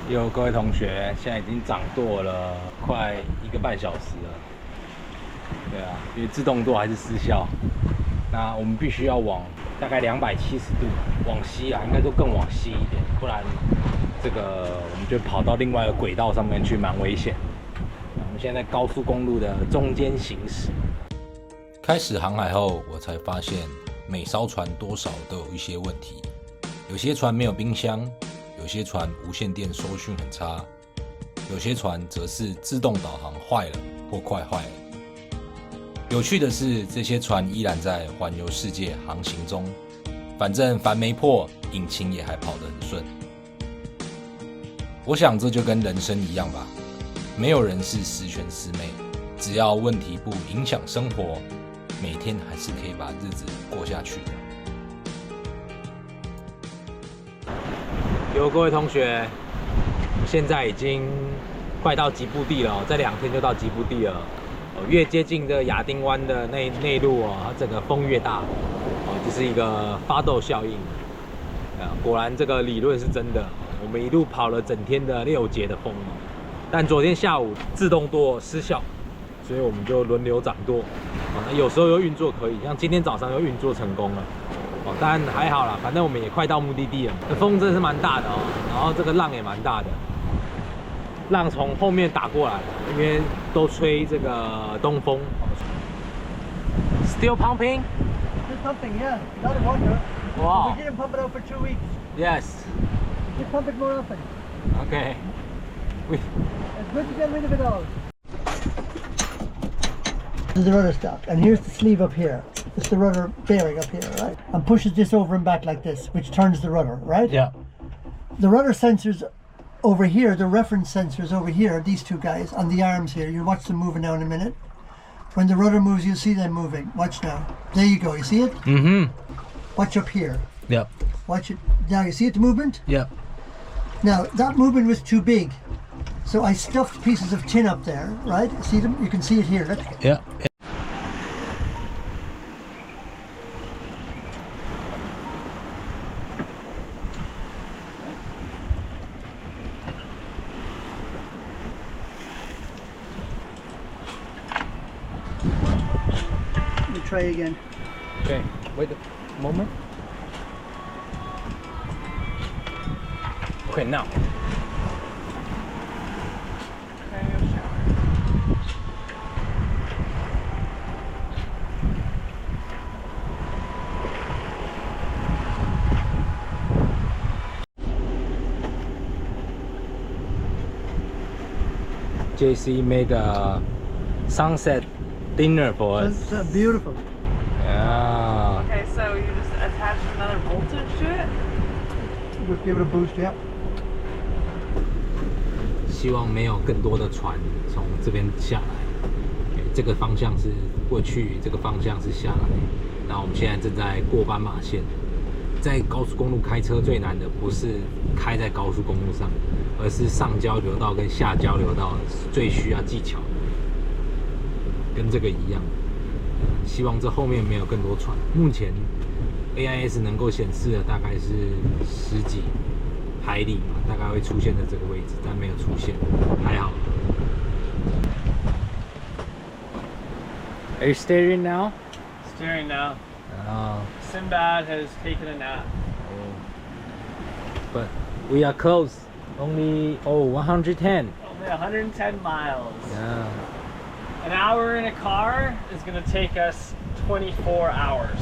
有各位同学，现在已经掌舵了快1个半小时了。对啊，因为自动舵还是失效。那我们必须要往大概270度往西啊，应该说更往西一点，不然这个我们就跑到另外一个轨道上面去，蛮危险。我们现在在高速公路的中间行驶。开始航海后，我才发现每艘船多少都有一些问题，有些船没有冰箱。有些船无线电收讯很差，有些船则是自动导航坏了或快坏了。有趣的是，这些船依然在环游世界航行中，反正帆没破，引擎也还跑得很顺。我想这就跟人生一样吧，没有人是十全十美，只要问题不影响生活，每天还是可以把日子过下去的。有各位同学，现在已经快到吉布地了，再2天就到吉布地了。越接近这亚丁湾的内陆哦，它整个风越大，就是一个发豆效应。果然这个理论是真的。我们一路跑了整天的6节的风，但昨天下午自动舵失效，所以我们就轮流掌舵。那有时候又运作可以，像今天早上又运作成功了。当然还好啦，反正我们也快到目的地了。风真的是蛮大的哦，然后这个浪也蛮大的，浪从后面打过来，因为都吹这个东风。Still pumping? Still pumping, yeah. A lot of water. Wow. We didn't pump it out for 2 weeks. Yes. Just pump it more often. Okay. It's good to get rid of it all. This is the rudder stop, and here's the sleeve up here. It's the rudder bearing up here, right? And pushes this over and back like this, which turns the rudder, right? Yeah. The rudder sensors over here, the reference sensors over here, these two guys on the arms here, you'll watch them moving now in a minute. When the rudder moves, you'll see them moving. Watch now. There you go, you see it? Mm-hmm. Watch up here. Yep. Watch it. Now you see it, the movement? Yep. Now, that movement was too big. So I stuffed pieces of tin up there, right? See them? You can see it here, look. Yeah. Let me try again. Okay. Wait a moment. Okay, now. JC made a sunset dinner for us. That's beautiful. Yeah. Okay, so you just attach another voltage to it? We'll give it a boost, yeah. 希望没有更多的船从这边下来。这个方向是过去，这个方向是下来。那我们现在正在过斑马线。在高速公路开车最难的不是开在高速公路上，而是上交流道跟下交流道最需要技巧的，跟这个一样。希望这后面没有更多船。目前 AIS 能够显示的大概是10几海里嘛，大概会出现在这个位置，但没有出现，还好。Are you steering now? Steering now. Oh, Sinbad has taken a nap. but we are close. Only 110. Only 110 miles. Yeah. An hour in a car is going to take us 24 hours.